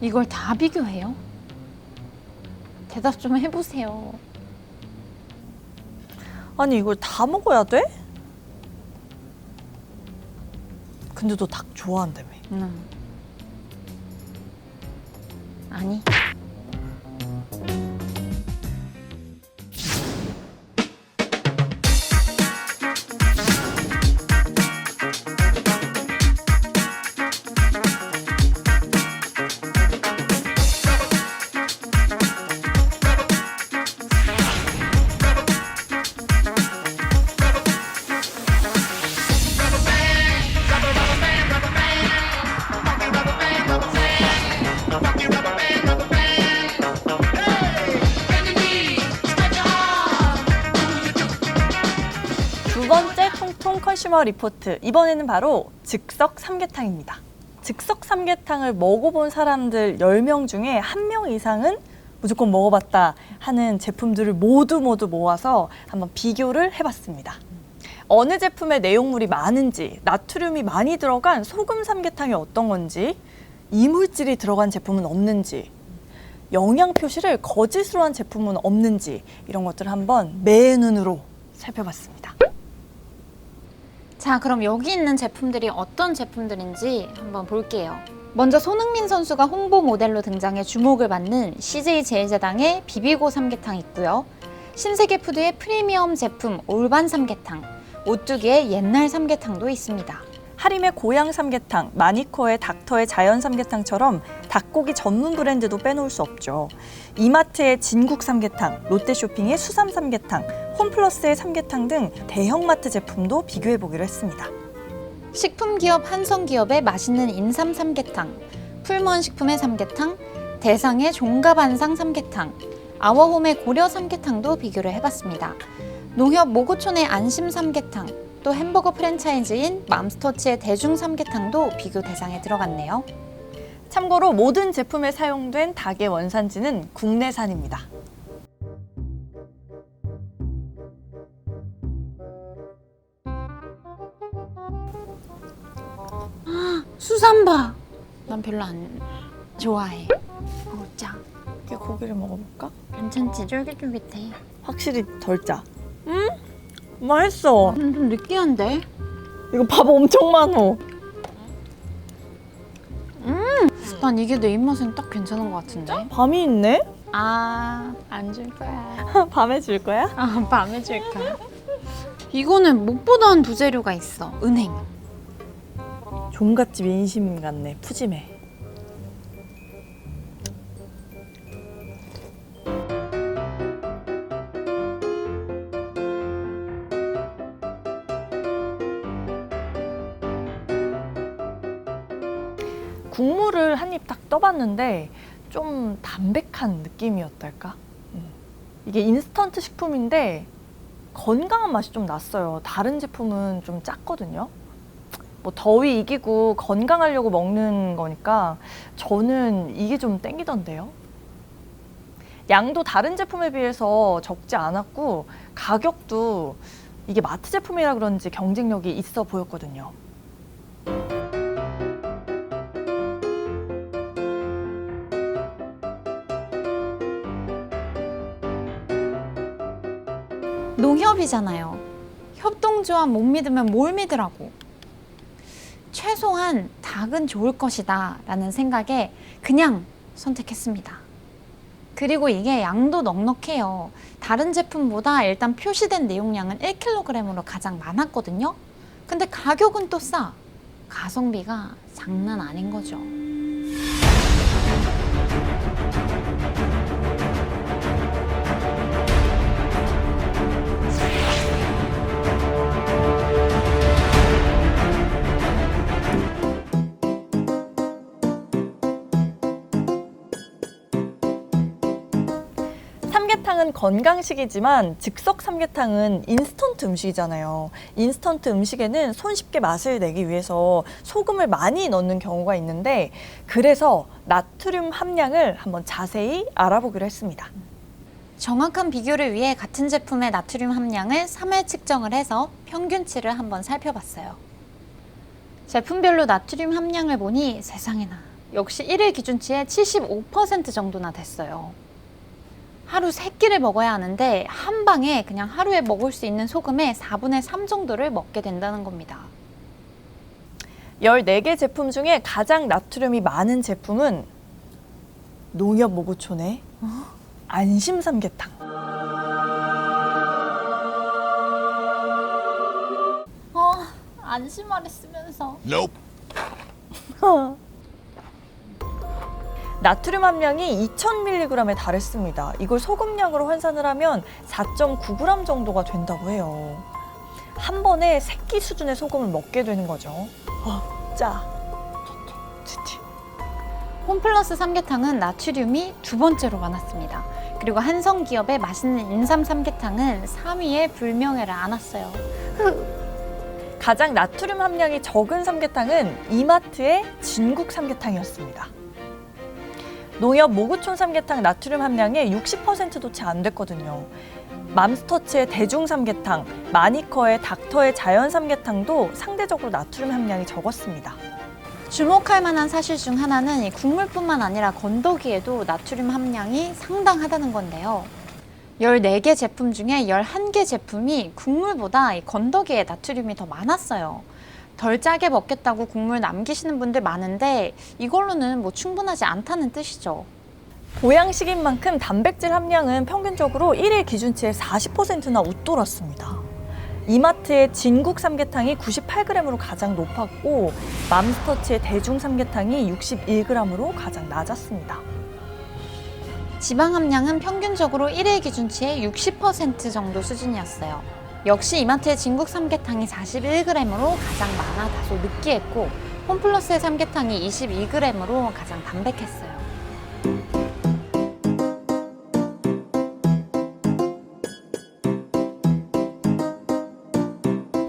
이걸 다 비교해요? 대답 좀 해보세요. 아니 이걸 다 먹어야 돼? 근데 너 닭 좋아한다며. 아니. 두 번째 통통 컨슈머 리포트. 이번에는 바로 즉석 삼계탕입니다. 즉석 삼계탕을 먹어본 사람들 10명 중에 1명 이상은 무조건 먹어봤다 하는 제품들을 모두 모아서 한번 비교를 해봤습니다. 어느 제품에 내용물이 많은지, 나트륨이 많이 들어간 소금 삼계탕이 어떤 건지, 이물질이 들어간 제품은 없는지, 영양 표시를 거짓으로 한 제품은 없는지, 이런 것들을 한번 매 눈으로 살펴봤습니다. 자, 그럼 여기 있는 제품들이 어떤 제품들인지 한번 볼게요. 먼저 손흥민 선수가 홍보 모델로 등장해 주목을 받는 CJ제일제당의 비비고 삼계탕 있고요. 신세계푸드의 프리미엄 제품 올반 삼계탕, 오뚜기의 옛날 삼계탕도 있습니다. 하림의 고향 삼계탕, 마니코의 닥터의 자연 삼계탕처럼 닭고기 전문 브랜드도 빼놓을 수 없죠. 이마트의 진국 삼계탕, 롯데쇼핑의 수삼 삼계탕, 홈플러스의 삼계탕 등 대형마트 제품도 비교해보기로 했습니다. 식품기업 한성기업의 맛있는 인삼 삼계탕, 풀무원 식품의 삼계탕, 대상의 종가반상 삼계탕, 아워홈의 고려 삼계탕도 비교를 해봤습니다. 농협 모구촌의 안심 삼계탕, 또 햄버거 프랜차이즈인 맘스터치의 대중 삼계탕도 비교 대상에 들어갔네요. 참고로 모든 제품에 사용된 닭의 원산지는 국내산입니다. 수삼바! 난 별로 안 좋아해. 짜. 이 고기를 먹어볼까? 괜찮지? 쫄깃쫄깃해. 확실히 덜 짜. 응? 맛있어. 좀 느끼한데? 이거 밥 엄청 많어. 난 이게 내 입맛엔 딱 괜찮은 것 같은데? 밤이 있네? 안 줄 거야. 밤에 줄 거야? 밤에 줄 거야. 이거는 못 보던 부재료가 있어. 은행. 종갓집 인심 같네. 푸짐해. 국물을 한 입 딱 떠봤는데 좀 담백한 느낌이었달까? 이게 인스턴트 식품인데 건강한 맛이 좀 났어요. 다른 제품은 좀 짰거든요. 뭐 더위 이기고 건강하려고 먹는 거니까 저는 이게 좀 땡기던데요. 양도 다른 제품에 비해서 적지 않았고 가격도 이게 마트 제품이라 그런지 경쟁력이 있어 보였거든요. 농협이잖아요. 협동조합 못 믿으면 뭘 믿으라고. 최소한 닭은 좋을 것이다 라는 생각에 그냥 선택했습니다. 그리고 이게 양도 넉넉해요. 다른 제품보다 일단 표시된 내용량은 1kg으로 가장 많았거든요. 근데 가격은 또 싸. 가성비가 장난 아닌 거죠. 삼계탕은 건강식이지만 즉석 삼계탕은 인스턴트 음식이잖아요. 인스턴트 음식에는 손쉽게 맛을 내기 위해서 소금을 많이 넣는 경우가 있는데 그래서 나트륨 함량을 한번 자세히 알아보기로 했습니다. 정확한 비교를 위해 같은 제품의 나트륨 함량을 3회 측정을 해서 평균치를 한번 살펴봤어요. 제품별로 나트륨 함량을 보니 세상에나 역시 1일 기준치의 75% 정도나 됐어요. 하루 3끼를 먹어야 하는데 한 방에 그냥 하루에 먹을 수 있는 소금의 4분의 3 정도를 먹게 된다는 겁니다. 14개 제품 중에 가장 나트륨이 많은 제품은 농협 모구촌의 안심 삼계탕. 안심하랬으면서. 나트륨 함량이 2000mg에 달했습니다. 이걸 소금량으로換算을 하면 4.9g 정도가 된다고 해요. 한 번에 3끼 수준의 소금을 먹게 되는 거죠. 짜. 홈플러스 삼계탕은 나트륨이 2번째로 많았습니다. 그리고 한성기업의 맛있는 인삼 삼계탕은 3위에 불명예를 안았어요. 가장 나트륨 함량이 적은 삼계탕은 이마트의 진국 삼계탕이었습니다. 농협 모구촌 삼계탕 나트륨 함량의 60%도 채 안 됐거든요. 맘스터치의 대중 삼계탕, 마니커의 닥터의 자연 삼계탕도 상대적으로 나트륨 함량이 적었습니다. 주목할 만한 사실 중 하나는 이 국물뿐만 아니라 건더기에도 나트륨 함량이 상당하다는 건데요. 14개 제품 중에 11개 제품이 국물보다 이 건더기에 나트륨이 더 많았어요. 덜 짜게 먹겠다고 국물 남기시는 분들 많은데 이걸로는 뭐 충분하지 않다는 뜻이죠. 보양식인 만큼 단백질 함량은 평균적으로 1일 기준치의 40%나 웃돌았습니다. 이마트의 진국 삼계탕이 98g으로 가장 높았고 맘스터치의 대중 삼계탕이 61g으로 가장 낮았습니다. 지방 함량은 평균적으로 1일 기준치의 60% 정도 수준이었어요. 역시 이마트의 진국 삼계탕이 41g으로 가장 많아 다소 느끼했고 홈플러스의 삼계탕이 22g으로 가장 담백했어요.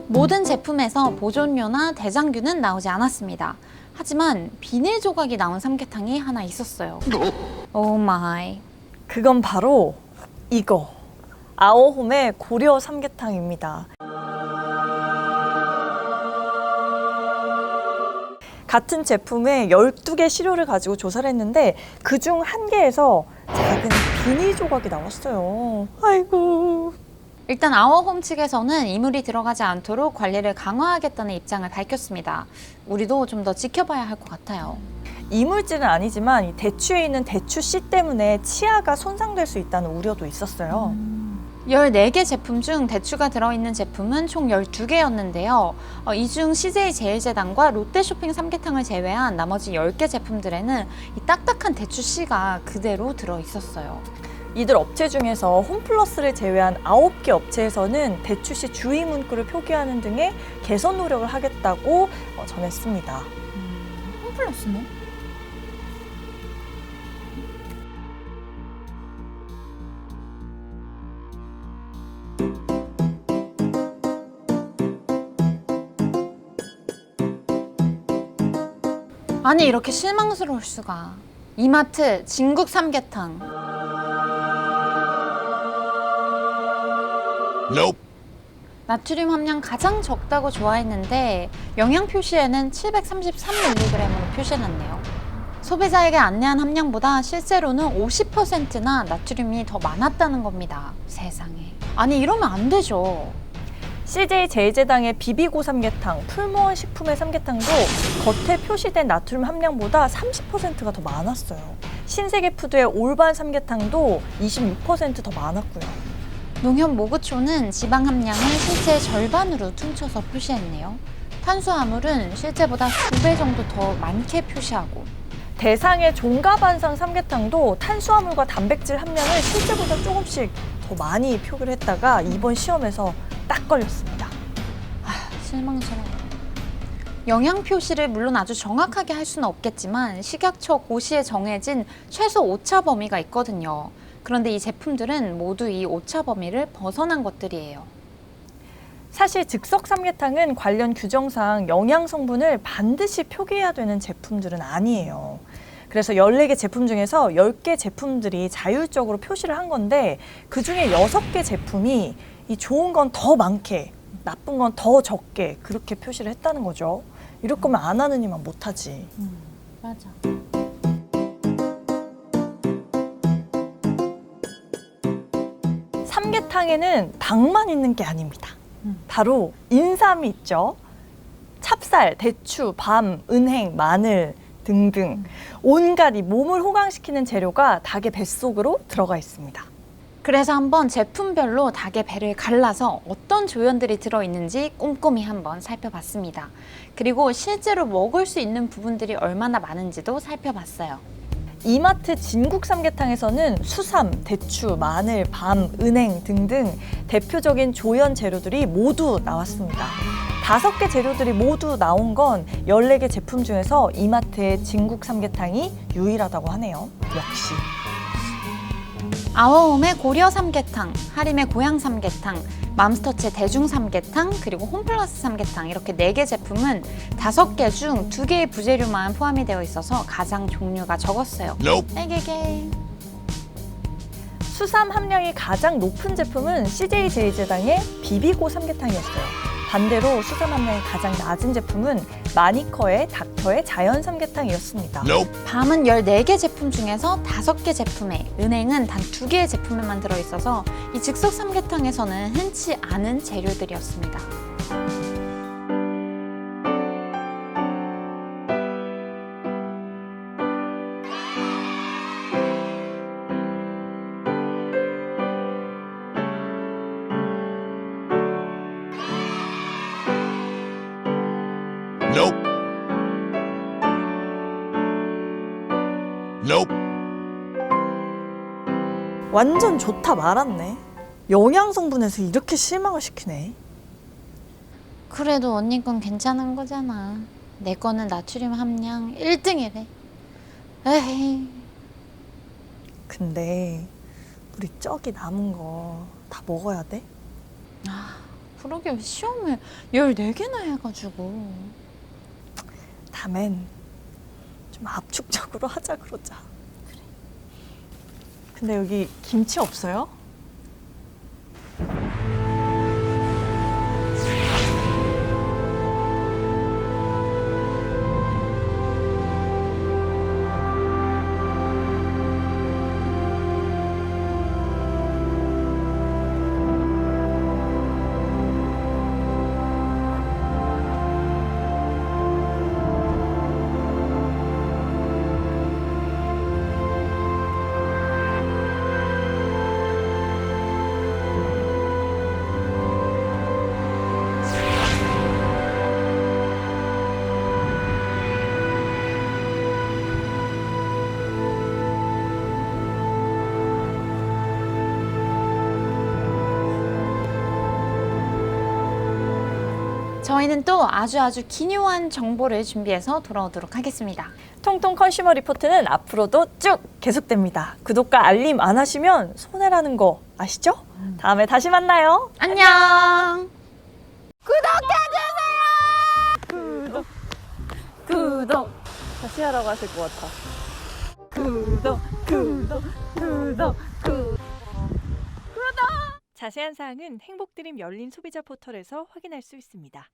모든 제품에서 보존료나 대장균은 나오지 않았습니다. 하지만 비닐 조각이 나온 삼계탕이 하나 있었어요. 오 마이. 그건 바로 이거. 아워홈의 고려 삼계탕입니다. 같은 제품에 12개 시료를 가지고 조사를 했는데 그중 한 개에서 작은 비닐 조각이 나왔어요. 아이고. 일단 아워홈 측에서는 이물이 들어가지 않도록 관리를 강화하겠다는 입장을 밝혔습니다. 우리도 좀 더 지켜봐야 할 것 같아요. 이물질은 아니지만 이 대추에 있는 대추씨 때문에 치아가 손상될 수 있다는 우려도 있었어요. 14개 제품 중 대추가 들어있는 제품은 총 12개였는데요. 이 중 CJ제일제당과 롯데쇼핑 삼계탕을 제외한 나머지 10개 제품들에는 이 딱딱한 대추씨가 그대로 들어있었어요. 이들 업체 중에서 홈플러스를 제외한 9개 업체에서는 대추씨 주의 문구를 표기하는 등의 개선 노력을 하겠다고 전했습니다. 홈플러스는? 아니 이렇게 실망스러울 수가. 이마트 진국 삼계탕. Nope. 나트륨 함량 가장 적다고 좋아했는데 영양 표시에는 733mg으로 표시해놨네요. 소비자에게 안내한 함량보다 실제로는 50%나 나트륨이 더 많았다는 겁니다. 세상에. 아니 이러면 안 되죠. CJ제일제당의 비비고 삼계탕, 풀무원 식품의 삼계탕도 겉에 표시된 나트륨 함량보다 30%가 더 많았어요. 신세계푸드의 올반 삼계탕도 26% 더 많았고요. 농협 모구초는 지방 함량을 실제의 절반으로 퉁쳐서 표시했네요. 탄수화물은 실제보다 2배 정도 더 많게 표시하고 대상의 종가반상 삼계탕도 탄수화물과 단백질 함량을 실제보다 조금씩 더 많이 표기를 했다가 이번 시험에서 딱 걸렸습니다. 실망스러워. 영양 표시를 물론 아주 정확하게 할 수는 없겠지만 식약처 고시에 정해진 최소 오차 범위가 있거든요. 그런데 이 제품들은 모두 이 오차 범위를 벗어난 것들이에요. 사실 즉석 삼계탕은 관련 규정상 영양 성분을 반드시 표기해야 되는 제품들은 아니에요. 그래서 14개 제품 중에서 10개 제품들이 자율적으로 표시를 한 건데 그중에 6개 제품이 이 좋은 건 더 많게, 나쁜 건 더 적게 그렇게 표시를 했다는 거죠. 이럴 거면 안 하느니만 못하지. 맞아. 삼계탕에는 당만 있는 게 아닙니다. 바로 인삼이 있죠. 찹쌀, 대추, 밤, 은행, 마늘 등등 온갖 이 몸을 호강시키는 재료가 닭의 뱃속으로 들어가 있습니다. 그래서 한번 제품별로 닭의 배를 갈라서 어떤 조연들이 들어있는지 꼼꼼히 한번 살펴봤습니다. 그리고 실제로 먹을 수 있는 부분들이 얼마나 많은지도 살펴봤어요. 이마트 진국 삼계탕에서는 수삼, 대추, 마늘, 밤, 은행 등등 대표적인 조연 재료들이 모두 나왔습니다. 5개 재료들이 모두 나온 건 14개 제품 중에서 이마트의 진국 삼계탕이 유일하다고 하네요. 역시. 아워홈의 고려 삼계탕, 하림의 고향 삼계탕, 맘스터치의 대중 삼계탕, 그리고 홈플러스 삼계탕 이렇게 4개 제품은 5개 중 2개의 부재료만 포함이 되어 있어서 가장 종류가 적었어요. 에게게. 수삼 함량이 가장 높은 제품은 CJ 제이제당의 비비고 삼계탕이었어요. 반대로 수삼 함량이 가장 낮은 제품은 마니커의 닥터의 자연 삼계탕이었습니다. 밤은 14개 제품 중에서 5개 제품에, 은행은 단 2개의 제품에만 들어있어서 이 즉석 삼계탕에서는 흔치 않은 재료들이었습니다. 완전 좋다 말았네. 영양 성분에서 이렇게 실망을 시키네. 그래도 언니 건 괜찮은 거잖아. 내 거는 나트륨 함량 1등이래. 에이. 근데 우리 저기 남은 거 다 먹어야 돼? 그러게 시험을 14개나 해가지고. 다음엔 좀 압축적으로 하자 그러자. 그래. 근데 여기 김치 없어요? 저희는 또 아주 기묘한 정보를 준비해서 돌아오도록 하겠습니다. 통통 컨슈머 리포트는 앞으로도 쭉 계속됩니다. 구독과 알림 안 하시면 손해라는 거 아시죠? 다음에 다시 만나요. 안녕! 구독! 다시 하라고 하실 것 같아. 구독! 자세한 사항은 행복드림 열린 소비자 포털에서 확인할 수 있습니다.